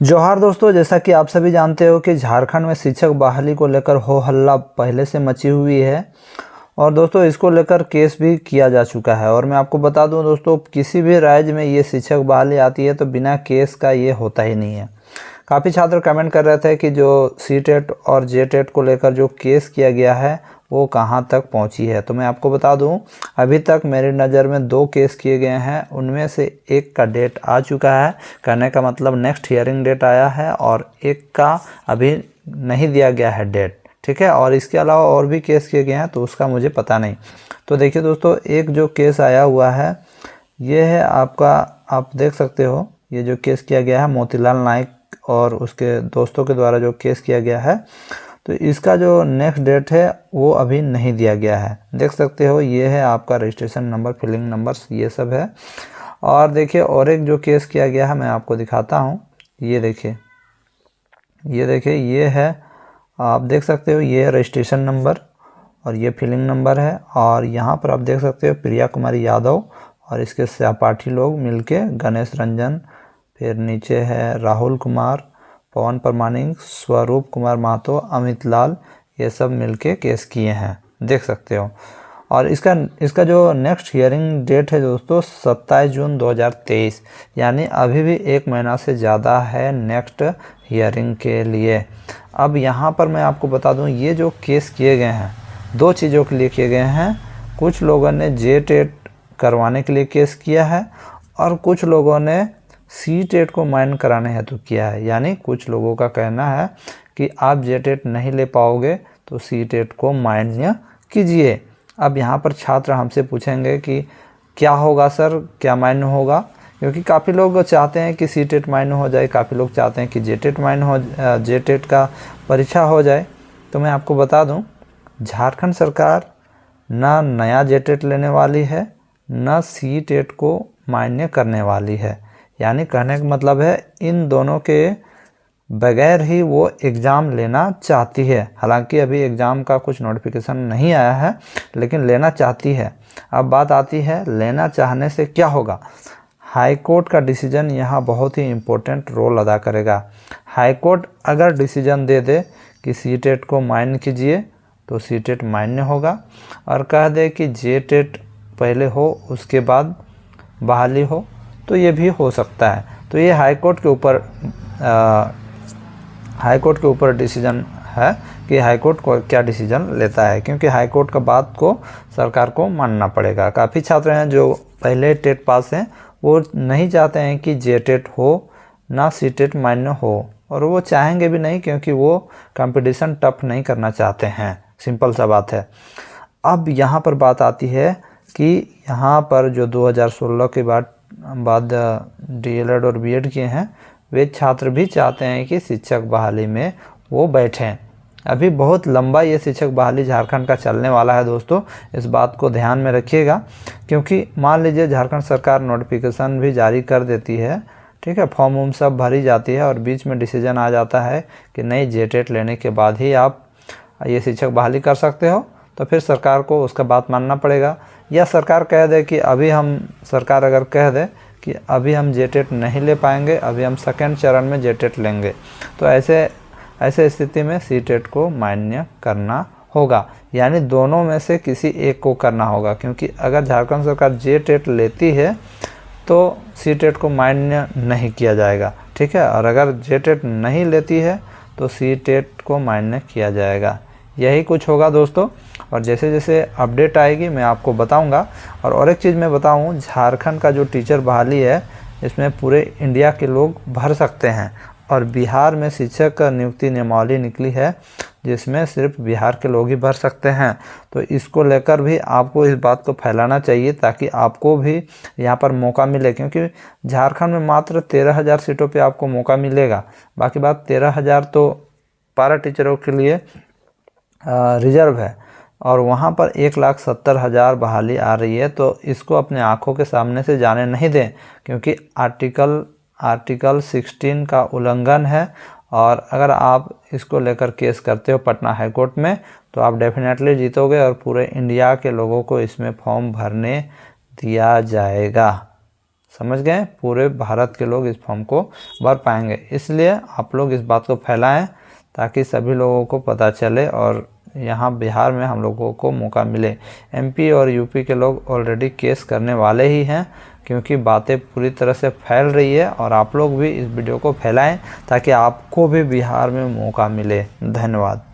जोहार दोस्तों, जैसा कि आप सभी जानते हो कि झारखंड में शिक्षक बहाली को लेकर हो हल्ला पहले से मची हुई है और दोस्तों इसको लेकर केस भी किया जा चुका है। और मैं आपको बता दूं दोस्तों, किसी भी राज्य में ये शिक्षक बहाली आती है तो बिना केस का ये होता ही नहीं है। काफ़ी छात्र कमेंट कर रहे थे कि जो सीटेट और जेटेट को लेकर जो केस किया गया है वो कहां तक पहुंची है। तो मैं आपको बता दूं, अभी तक मेरी नज़र में 2 केस किए गए हैं, उनमें से एक का डेट आ चुका है। कहने का मतलब नेक्स्ट हियरिंग डेट आया है और एक का अभी नहीं दिया गया है डेट, ठीक है। और इसके अलावा और भी केस किए गए हैं तो उसका मुझे पता नहीं। तो देखिए दोस्तों, एक जो केस आया हुआ है ये है आपका, आप देख सकते हो, ये जो केस किया गया है मोतीलाल नाइक और उसके दोस्तों के द्वारा जो केस किया गया है, तो इसका जो नेक्स्ट डेट है वो अभी नहीं दिया गया है। देख सकते हो, ये है आपका रजिस्ट्रेशन नंबर, फिलिंग नंबर्स, ये सब है। और देखिए और एक जो केस किया गया है मैं आपको दिखाता हूँ। ये देखिए, ये है, आप देख सकते हो, ये रजिस्ट्रेशन नंबर और ये फिलिंग नंबर है। और यहाँ पर आप देख सकते हो प्रिया कुमारी यादव और इसके सहपाठी लोग मिलके, गणेश रंजन, फिर नीचे है राहुल कुमार, पवन प्रमाणिक, स्वरूप कुमार महतो, अमित लाल, ये सब मिलके केस किए हैं, देख सकते हो। और इसका जो नेक्स्ट हियरिंग डेट है दोस्तों 27 जून 2023, यानी अभी भी 1 महीना से ज़्यादा है नेक्स्ट हियरिंग के लिए। अब यहाँ पर मैं आपको बता दूँ, ये जो केस किए गए हैं 2 चीज़ों के लिए किए गए हैं। कुछ लोगों ने जेटेट करवाने के लिए केस किया है और कुछ लोगों ने सीटेट को मान्य कराने हेतु किया है। यानी कुछ लोगों का कहना है कि आप जेटेट नहीं ले पाओगे तो सीटेट को मान्य कीजिए। अब यहाँ पर छात्र हमसे पूछेंगे कि क्या होगा सर, क्या मान्य होगा, क्योंकि काफ़ी लोग चाहते हैं कि सीटेट मान्य हो जाए, काफ़ी लोग चाहते हैं कि जेटेट मान्य हो, जेटेट का परीक्षा हो जाए। तो मैं आपको बता दूं, झारखंड सरकार ना नया जेटेट लेने वाली है, ना सीटेट को मान्य करने वाली है। यानी कहने का मतलब है इन दोनों के बगैर ही वो एग्ज़ाम लेना चाहती है। हालांकि अभी एग्ज़ाम का कुछ नोटिफिकेशन नहीं आया है, लेकिन लेना चाहती है। अब बात आती है लेना चाहने से क्या होगा। हाई कोर्ट का डिसीजन यहाँ बहुत ही इम्पोर्टेंट रोल अदा करेगा। हाई कोर्ट अगर डिसीजन दे दे कि सीटेट को मान्य कीजिए तो सीटेट मान्य होगा, और कह दे कि जेटेट पहले हो उसके बाद बहाली हो तो ये भी हो सकता है। तो ये हाई कोर्ट के ऊपर डिसीजन है कि हाई कोर्ट को क्या डिसीजन लेता है, क्योंकि हाई कोर्ट का बात को सरकार को मानना पड़ेगा। काफ़ी छात्र हैं जो पहले टेट पास हैं, वो नहीं चाहते हैं कि जेटेट हो ना सीटेट मान्य हो, और वो चाहेंगे भी नहीं क्योंकि वो कंपटीशन टफ नहीं करना चाहते हैं। सिंपल सा बात है। अब यहाँ पर बात आती है कि यहाँ पर जो 2016 के बाद डीएलएड और बीएड किए हैं वे छात्र भी चाहते हैं कि शिक्षक बहाली में वो बैठें। अभी बहुत लंबा ये शिक्षक बहाली झारखंड का चलने वाला है दोस्तों, इस बात को ध्यान में रखिएगा। क्योंकि मान लीजिए झारखंड सरकार नोटिफिकेशन भी जारी कर देती है, ठीक है, फॉर्म वॉर्म सब भरी जाती है और बीच में डिसीजन आ जाता है कि नहीं जेटेट लेने के बाद ही आप ये शिक्षक बहाली कर सकते हो, तो फिर सरकार को उसका बात मानना पड़ेगा। या सरकार कह दे कि सरकार अगर कह दे कि अभी हम जेटेट नहीं ले पाएंगे, अभी हम सेकेंड चरण में जेटेट लेंगे, तो ऐसे स्थिति में सीटेट को मान्य करना होगा। यानी दोनों में से किसी एक को करना होगा, क्योंकि अगर झारखंड सरकार जेटेट लेती है तो सीटेट को मान्य नहीं किया जाएगा, ठीक है, और अगर जेटेट नहीं लेती है तो सीटेट को मान्य किया जाएगा। यही कुछ होगा दोस्तों, और जैसे जैसे अपडेट आएगी मैं आपको बताऊंगा। और एक चीज़ मैं बताऊं, झारखंड का जो टीचर बहाली है इसमें पूरे इंडिया के लोग भर सकते हैं, और बिहार में शिक्षक का नियुक्ति नियमावली निकली है जिसमें सिर्फ बिहार के लोग ही भर सकते हैं। तो इसको लेकर भी आपको इस बात को फैलाना चाहिए ताकि आपको भी यहाँ पर मौका मिले, क्योंकि झारखंड में मात्र 13,000 सीटों पे आपको मौका मिलेगा। बाकी बात 13,000 तो पारा टीचरों के लिए रिजर्व है, और वहाँ पर 1,70,000 बहाली आ रही है। तो इसको अपने आँखों के सामने से जाने नहीं दें, क्योंकि आर्टिकल 16 का उल्लंघन है। और अगर आप इसको लेकर केस करते हो पटना हाई कोर्ट में तो आप डेफिनेटली जीतोगे और पूरे इंडिया के लोगों को इसमें फॉर्म भरने दिया जाएगा। समझ गए, पूरे भारत के लोग इस फॉर्म को भर पाएंगे। इसलिए आप लोग इस बात को फैलाएं ताकि सभी लोगों को पता चले और यहाँ बिहार में हम लोगों को मौका मिले। एमपी और यूपी के लोग ऑलरेडी केस करने वाले ही हैं, क्योंकि बातें पूरी तरह से फैल रही है। और आप लोग भी इस वीडियो को फैलाएं ताकि आपको भी बिहार में मौका मिले। धन्यवाद।